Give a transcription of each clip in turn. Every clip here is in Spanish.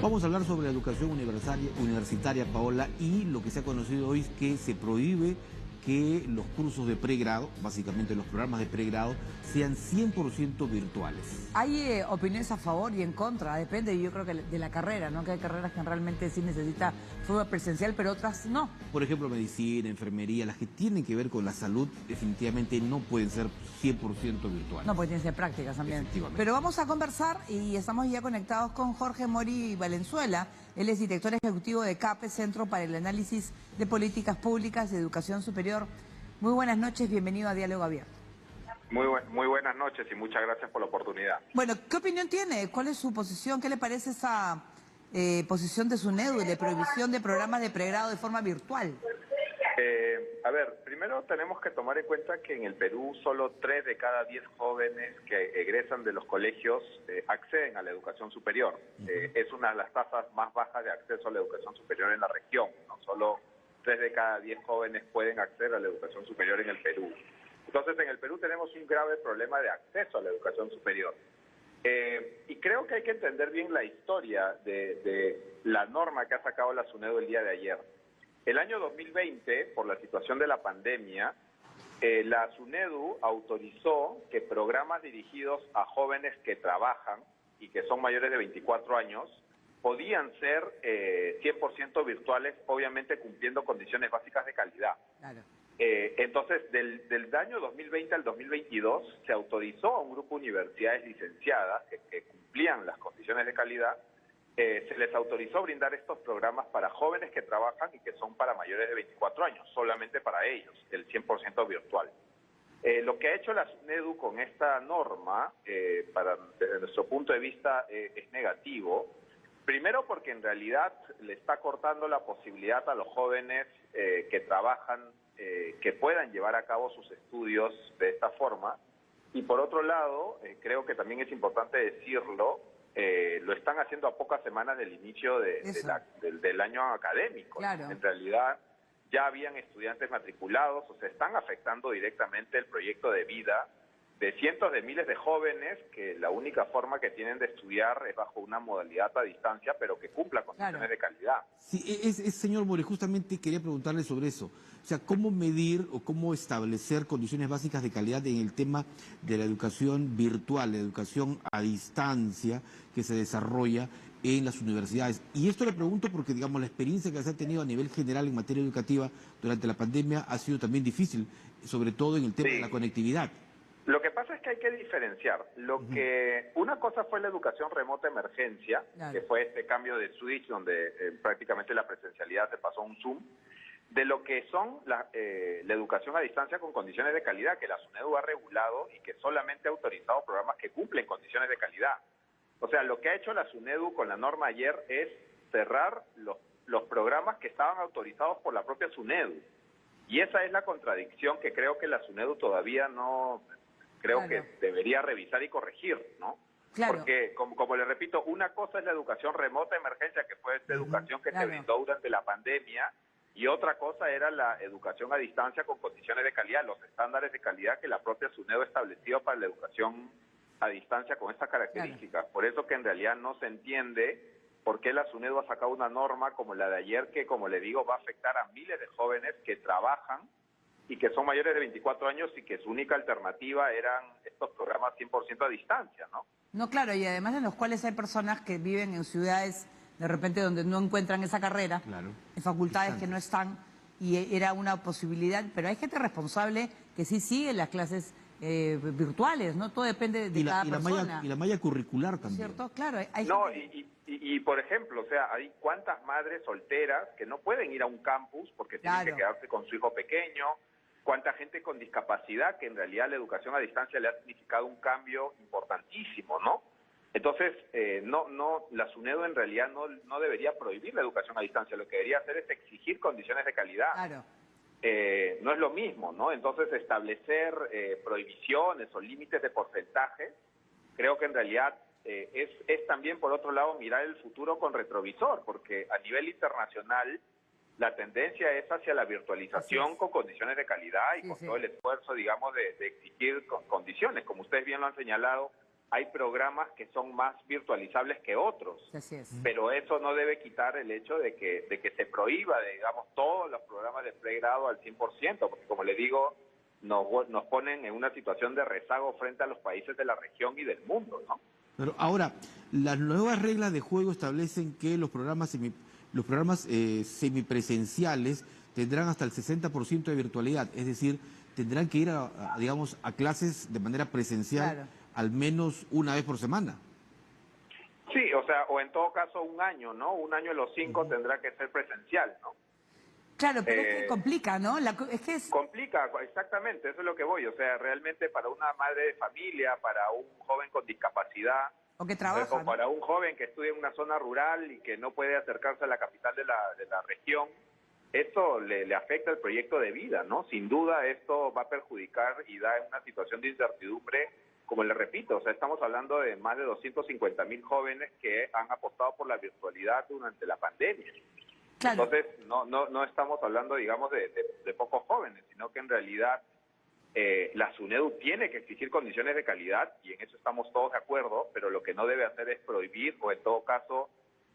Vamos a hablar sobre la educación universitaria, Paola, y lo que se ha conocido hoy es que se prohíbe que los cursos de pregrado, básicamente los programas de pregrado, sean 100% virtuales. Hay opiniones a favor y en contra, depende yo creo que de la carrera, ¿no? Que hay carreras que realmente sí necesita forma presencial, pero otras no. Por ejemplo, medicina, enfermería, las que tienen que ver con la salud, definitivamente no pueden ser 100% virtuales. No, porque tienen que ser prácticas también. Efectivamente. Pero vamos a conversar y estamos ya conectados con Jorge Mori Valenzuela. Él es director ejecutivo de CAPE, Centro para el Análisis de Políticas Públicas de Educación Superior. Muy buenas noches, bienvenido a Diálogo Abierto. Muy buenas noches y muchas gracias por la oportunidad. Bueno, ¿qué opinión tiene? ¿Cuál es su posición? ¿Qué le parece esa posición de SUNEDU de prohibición de programas de pregrado de forma virtual? A ver, primero tenemos que tomar en cuenta que en el Perú solo 3 de cada 10 jóvenes que egresan de los colegios acceden a la educación superior. Es una de las tasas más bajas de acceso a la educación superior en la región, ¿no? Solo 3 de cada 10 jóvenes pueden acceder a la educación superior en el Perú. Entonces, en el Perú tenemos un grave problema de acceso a la educación superior. Y creo que hay que entender bien la historia de la norma que ha sacado la SUNEDU el día de ayer. El año 2020, por la situación de la pandemia, la SUNEDU autorizó que programas dirigidos a jóvenes que trabajan y que son mayores de 24 años podían ser 100% virtuales, obviamente cumpliendo condiciones básicas de calidad. Claro. Entonces, del año 2020 al 2022 se autorizó a un grupo de universidades licenciadas que cumplían las condiciones de calidad, se les autorizó brindar estos programas para jóvenes que trabajan y que son para mayores de 24 años, solamente para ellos, el 100% virtual. Lo que ha hecho la SUNEDU con esta norma, desde nuestro punto de vista, es negativo. Primero porque en realidad le está cortando la posibilidad a los jóvenes que trabajan, que puedan llevar a cabo sus estudios de esta forma. Y por otro lado, creo que también es importante decirlo, lo están haciendo a pocas semanas del inicio del año académico. Claro. En realidad ya habían estudiantes matriculados, o sea, están afectando directamente el proyecto de vida de cientos de miles de jóvenes que la única forma que tienen de estudiar es bajo una modalidad a distancia, pero que cumpla condiciones de calidad. Sí, señor More, justamente quería preguntarle sobre eso. O sea, ¿cómo medir o cómo establecer condiciones básicas de calidad en el tema de la educación virtual, la educación a distancia que se desarrolla en las universidades? Y esto le pregunto porque, digamos, la experiencia que se ha tenido a nivel general en materia educativa durante la pandemia ha sido también difícil, sobre todo en el tema de la conectividad. Lo que pasa es que hay que diferenciar. Una cosa fue la educación remota emergencia, que fue este cambio de switch donde prácticamente la presencialidad se pasó a un Zoom, de lo que son la educación a distancia con condiciones de calidad, que la SUNEDU ha regulado y que solamente ha autorizado programas que cumplen condiciones de calidad. O sea, lo que ha hecho la SUNEDU con la norma ayer es cerrar los programas que estaban autorizados por la propia SUNEDU. Y esa es la contradicción que creo que la SUNEDU todavía no... Creo que debería revisar y corregir, ¿no? Claro. Porque, como le repito, una cosa es la educación remota emergencia, que fue esta educación que se brindó durante la pandemia, y otra cosa era la educación a distancia con condiciones de calidad, los estándares de calidad que la propia SUNEDU ha establecido para la educación a distancia con estas características. Por eso que en realidad no se entiende por qué la SUNEDU ha sacado una norma como la de ayer que, como le digo, va a afectar a miles de jóvenes que trabajan y que son mayores de 24 años y que su única alternativa eran estos programas 100% a distancia, ¿no? No, claro, y además en los cuales hay personas que viven en ciudades de repente donde no encuentran esa carrera, en facultades que no están, y era una posibilidad, pero hay gente responsable que sí sigue las clases virtuales, ¿no? Todo depende de cada persona. Y la malla curricular también. ¿Cierto? Claro. Hay y por ejemplo, o sea, hay cuántas madres solteras que no pueden ir a un campus porque tienen que quedarse con su hijo pequeño, cuánta gente con discapacidad que en realidad la educación a distancia le ha significado un cambio importantísimo, ¿no? Entonces, la SUNEDU en realidad no debería prohibir la educación a distancia, lo que debería hacer es exigir condiciones de calidad. Claro. No es lo mismo, ¿no? Entonces, establecer prohibiciones o límites de porcentaje, creo que en realidad es también, por otro lado, mirar el futuro con retrovisor, porque a nivel internacional la tendencia es hacia la virtualización con condiciones de calidad y con todo el esfuerzo, digamos, de exigir condiciones. Como ustedes bien lo han señalado, hay programas que son más virtualizables que otros. Así es. Pero eso no debe quitar el hecho de que se prohíba, digamos, todos los programas de pregrado al 100%, porque como le digo, nos ponen en una situación de rezago frente a los países de la región y del mundo, ¿no? Pero ahora, las nuevas reglas de juego establecen que los programas semipresenciales tendrán hasta el 60% de virtualidad, es decir, tendrán que ir digamos, a clases de manera presencial, Claro, al menos una vez por semana. Sí, o sea, o en todo caso un año, ¿no? Un año de los 5 tendrá que ser presencial, ¿no? claro, pero es que complica, ¿no? Es que es... Complica, exactamente, eso es lo que voy. O sea, realmente para una madre de familia, para un joven con discapacidad, O que trabaja, o para un joven que estudia en una zona rural y que no puede acercarse a la capital de la región, esto le afecta el proyecto de vida, ¿no? Sin duda esto va a perjudicar y da una situación de incertidumbre, como le repito, o sea, estamos hablando de más de 250,000 jóvenes que han apostado por la virtualidad durante la pandemia. Claro. Entonces, no estamos hablando, digamos, de pocos jóvenes, sino que en realidad la SUNEDU tiene que exigir condiciones de calidad, y en eso estamos todos de acuerdo, pero lo que no debe hacer es prohibir o, en todo caso,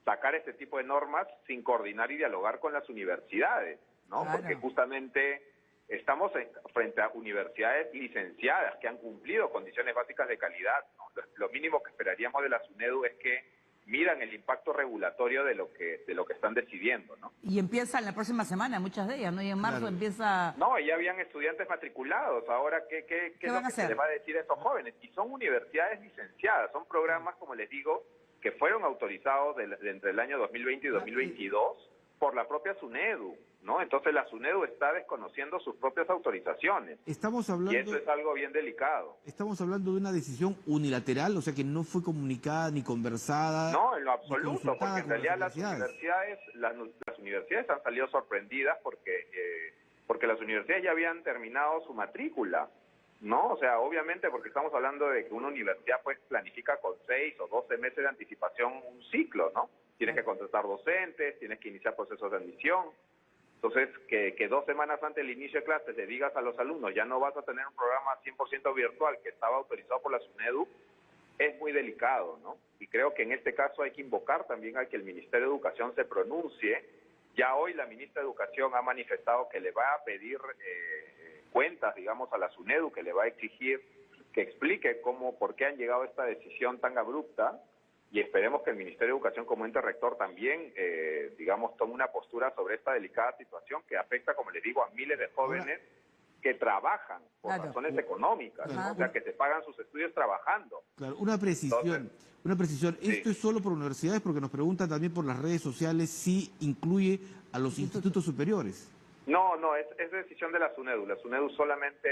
sacar este tipo de normas sin coordinar y dialogar con las universidades, ¿no? Claro. Porque justamente estamos frente a universidades licenciadas que han cumplido condiciones básicas de calidad, ¿no? Lo mínimo que esperaríamos de la SUNEDU es que miran el impacto regulatorio de lo que están decidiendo, ¿no? Y empieza la próxima semana, muchas de ellas, ¿no? Y en marzo empieza... No, ya habían estudiantes matriculados. Ahora, ¿qué es lo que se les va a decir a estos jóvenes? Y son universidades licenciadas, son programas, como les digo, que fueron autorizados entre el año 2020 y 2022 por la propia SUNEDU, ¿no? Entonces la SUNEDU está desconociendo sus propias autorizaciones. Estamos hablando, y eso es algo bien delicado. Estamos hablando de una decisión unilateral, o sea que no fue comunicada ni conversada. No, en lo absoluto, porque en realidad las universidades han salido sorprendidas porque las universidades ya habían terminado su matrícula, ¿no? O sea, obviamente porque estamos hablando de que una universidad pues planifica con 6 o 12 meses de anticipación un ciclo, ¿no? Tienes que contratar docentes, tienes que iniciar procesos de admisión. Entonces, que 2 semanas antes del inicio de clases le digas a los alumnos ya no vas a tener un programa 100% virtual que estaba autorizado por la SUNEDU, es muy delicado, ¿no? Y creo que en este caso hay que invocar también a que el Ministerio de Educación se pronuncie. Ya hoy la ministra de Educación ha manifestado que le va a pedir cuentas, digamos, a la SUNEDU, que le va a exigir que explique por qué han llegado a esta decisión tan abrupta, y esperemos que el Ministerio de Educación como ente rector también, digamos, tome una postura sobre esta delicada situación que afecta, como les digo, a miles de jóvenes que trabajan por razones económicas, o sea, que se pagan sus estudios trabajando. Claro, una precisión. Sí. Esto es solo por universidades, porque nos preguntan también por las redes sociales si incluye a los institutos superiores. No, es decisión de la SUNEDU. La SUNEDU solamente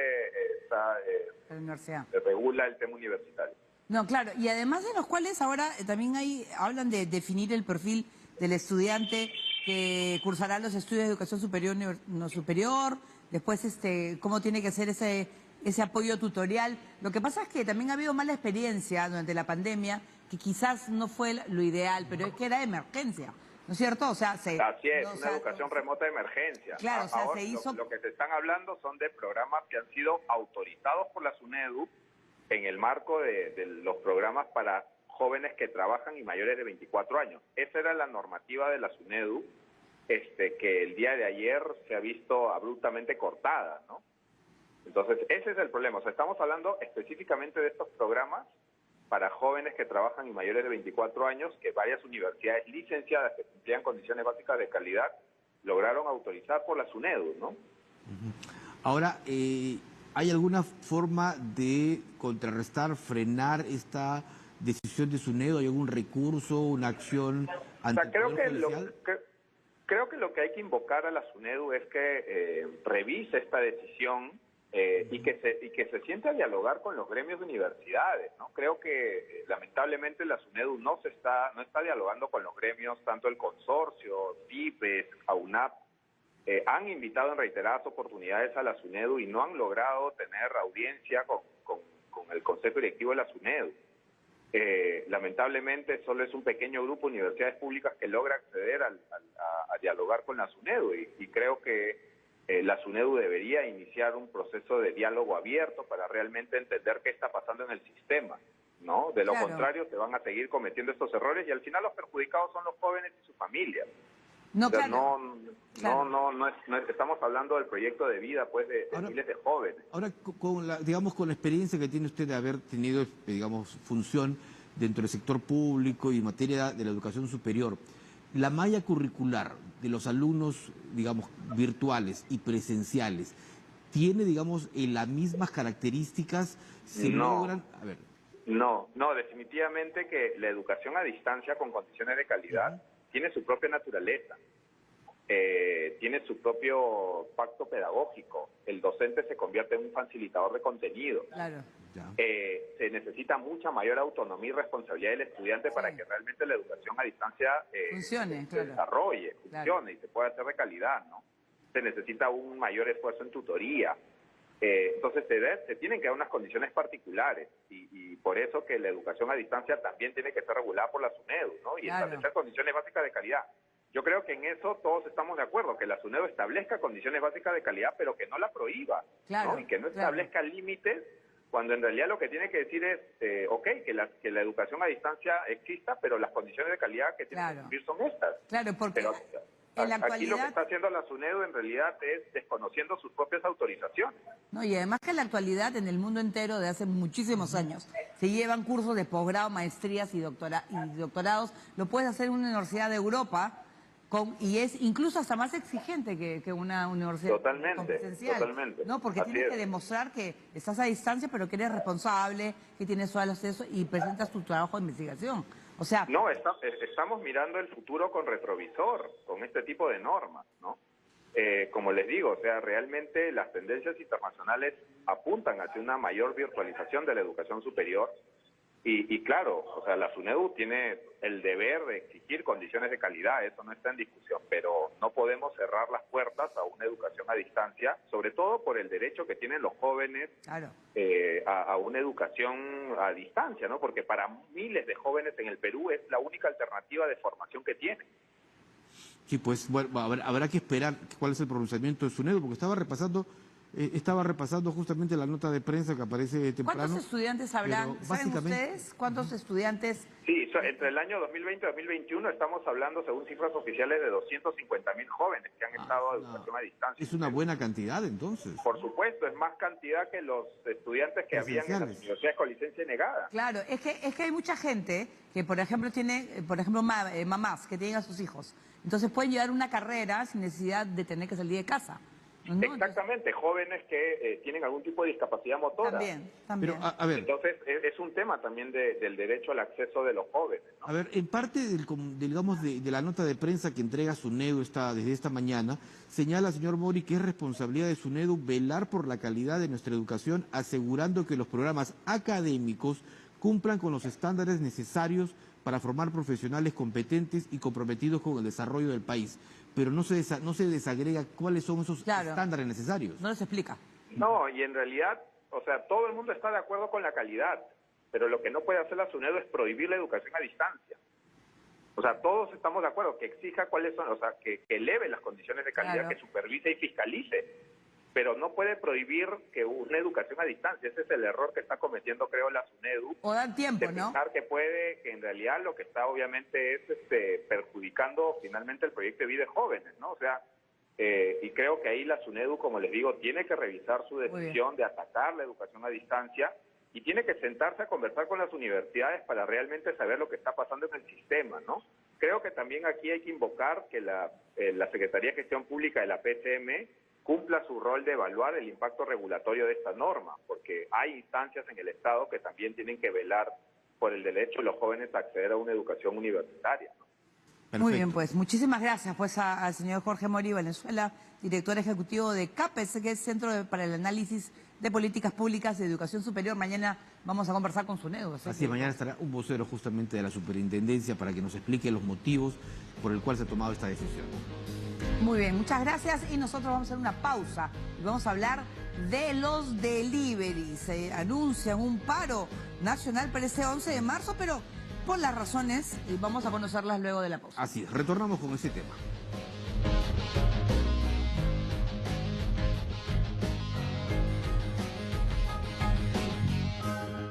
La universidad. regula el tema universitario. No, claro, y además de los cuales ahora también hablan de definir el perfil del estudiante que cursará los estudios de educación superior, no superior, después cómo tiene que ser ese apoyo tutorial. Lo que pasa es que también ha habido mala experiencia durante la pandemia, que quizás no fue lo ideal, pero es que era de emergencia, ¿no es cierto? O sea, Así es, una educación remota de emergencia. Claro, o sea, ahora, se hizo... Lo que se están hablando son de programas que han sido autorizados por la SUNEDU en el marco de los programas para jóvenes que trabajan y mayores de 24 años. Esa era la normativa de la SUNEDU, que el día de ayer se ha visto abruptamente cortada, ¿no? Entonces, ese es el problema. O sea, estamos hablando específicamente de estos programas para jóvenes que trabajan y mayores de 24 años, que varias universidades licenciadas que cumplían condiciones básicas de calidad lograron autorizar por la SUNEDU, ¿no? Ahora, ¿hay alguna forma de contrarrestar, frenar esta decisión de SUNEDU? ¿Hay algún recurso, una acción ante el Poder Judicial? Creo que lo que hay que invocar a la SUNEDU es que revise esta decisión y que se siente a dialogar con los gremios de universidades, ¿no? Creo que lamentablemente la SUNEDU no está dialogando con los gremios, tanto el consorcio, CIPES, AUNAP, han invitado en reiteradas oportunidades a la SUNEDU y no han logrado tener audiencia con el Consejo Directivo de la SUNEDU. Lamentablemente solo es un pequeño grupo de universidades públicas que logra acceder a dialogar con la SUNEDU y creo que la SUNEDU debería iniciar un proceso de diálogo abierto para realmente entender qué está pasando en el sistema, ¿no? De lo Claro. contrario, se van a seguir cometiendo estos errores y al final los perjudicados son los jóvenes y sus familias. No, O sea, claro. no estamos hablando del proyecto de vida, pues, de Ahora- miles de jóvenes. Ahora, con la experiencia que tiene usted de haber tenido, digamos, función dentro del sector público y en materia de la educación superior, la malla curricular de los alumnos, digamos, virtuales y presenciales, ¿tiene, digamos, las mismas características? ¿Se No. logran? A ver. No, definitivamente que la educación a distancia con condiciones de calidad tiene su propia naturaleza, tiene su propio pacto pedagógico. El docente se convierte en un facilitador de contenido. Claro. Ya. Se necesita mucha mayor autonomía y responsabilidad del estudiante para que realmente la educación a distancia Funcione, se claro. desarrolle, funcione Claro. y se pueda hacer de calidad, ¿no? Se necesita un mayor esfuerzo en tutoría. Entonces se tienen que dar unas condiciones particulares y por eso que la educación a distancia también tiene que ser regulada por la SUNEDU, ¿no? Y Claro. establecer condiciones básicas de calidad. Yo creo que en eso todos estamos de acuerdo, que la SUNEDU establezca condiciones básicas de calidad, pero que no la prohíba, Claro, ¿no? Y que no claro. establezca límites, cuando en realidad lo que tiene que decir es, que la educación a distancia exista, pero las condiciones de calidad que tienen que Claro. cumplir son estas. Claro, porque Pero en la aquí lo que actualidad... está haciendo la SUNEDU en realidad es desconociendo sus propias autorizaciones. No, y además que en la actualidad, en el mundo entero, de hace muchísimos años, se llevan cursos de posgrado, maestrías y doctorados. Lo puedes hacer en una universidad de Europa y es incluso hasta más exigente que una universidad presencial. Totalmente. ¿No? Porque Así tienes es. que demostrar que estás a distancia, pero que eres responsable, que tienes todo el acceso y presentas tu trabajo de investigación. O sea, No, estamos mirando el futuro con retrovisor, con este tipo de normas, ¿no? Como les digo, o sea, realmente las tendencias internacionales apuntan hacia una mayor virtualización de la educación superior y claro, o sea, la SUNEDU tiene el deber de exigir condiciones de calidad, eso no está en discusión, pero no podemos cerrar las puertas a una educación a distancia, sobre todo por el derecho que tienen los jóvenes claro. a una educación a distancia, ¿no? Porque para miles de jóvenes en el Perú es la única alternativa de formación que tienen. Sí, pues bueno, habrá que esperar cuál es el pronunciamiento de SUNEDU, porque estaba repasando justamente la nota de prensa que aparece temprano. ¿Cuántos estudiantes habrán? pero ¿Saben básicamente- ustedes cuántos estudiantes? Sí, entre el año 2020 y 2021 estamos hablando, según cifras oficiales, de 250.000 jóvenes que han estado en educación a distancia. Es una buena cantidad, entonces. Por supuesto, es más cantidad que los estudiantes que habían en las Presenciales. universidades con licencia negada. Claro, es que hay mucha gente que, por ejemplo, tiene, mamás que tienen a sus hijos. Entonces pueden llevar una carrera sin necesidad de tener que salir de casa. ¿no? Exactamente, jóvenes que tienen algún tipo de discapacidad motora. También. Pero, a ver, Entonces, es un tema también del derecho al acceso de los jóvenes, ¿no? a ver, en parte digamos, de la nota de prensa que entrega SUNEDU desde esta mañana, señala, señor Mori, que es responsabilidad de SUNEDU velar por la calidad de nuestra educación, asegurando que los programas académicos cumplan con los estándares necesarios para formar profesionales competentes y comprometidos con el desarrollo del país. Pero no se desagrega cuáles son esos estándares necesarios. No les explica. No, y en realidad, o sea, todo el mundo está de acuerdo con la calidad, pero lo que no puede hacer la SUNEDU es prohibir la educación a distancia. O sea, todos estamos de acuerdo que exija cuáles son, o sea, que eleve las condiciones de calidad, Claro. que supervise y fiscalice, pero no puede prohibir que una educación a distancia. Ese es el error que está cometiendo, creo, la SUNEDU. O dan tiempo, De ¿no? pensar que en realidad lo que está obviamente es perjudicando finalmente el proyecto de vida de jóvenes, ¿no? O sea, y creo que ahí la SUNEDU, como les digo, tiene que revisar su decisión de atacar la educación a distancia y tiene que sentarse a conversar con las universidades para realmente saber lo que está pasando en el sistema, ¿no? Creo que también aquí hay que invocar que la Secretaría de Gestión Pública de la PCM cumpla su rol de evaluar el impacto regulatorio de esta norma, porque hay instancias en el Estado que también tienen que velar por el derecho de los jóvenes a acceder a una educación universitaria, ¿no? Muy bien, pues muchísimas gracias pues al señor Jorge Mori Valenzuela, director ejecutivo de CAPES, que es para el Análisis de Políticas Públicas de Educación Superior. Mañana vamos a conversar con SUNEDU. Así es, mañana estará un vocero justamente de la superintendencia para que nos explique los motivos por el cual se ha tomado esta decisión. Muy bien, muchas gracias y nosotros vamos a hacer una pausa y vamos a hablar de los deliveries. Se anuncian un paro nacional para este 11 de marzo, pero por las razones, y vamos a conocerlas luego de la pausa. Así es, retornamos con ese tema.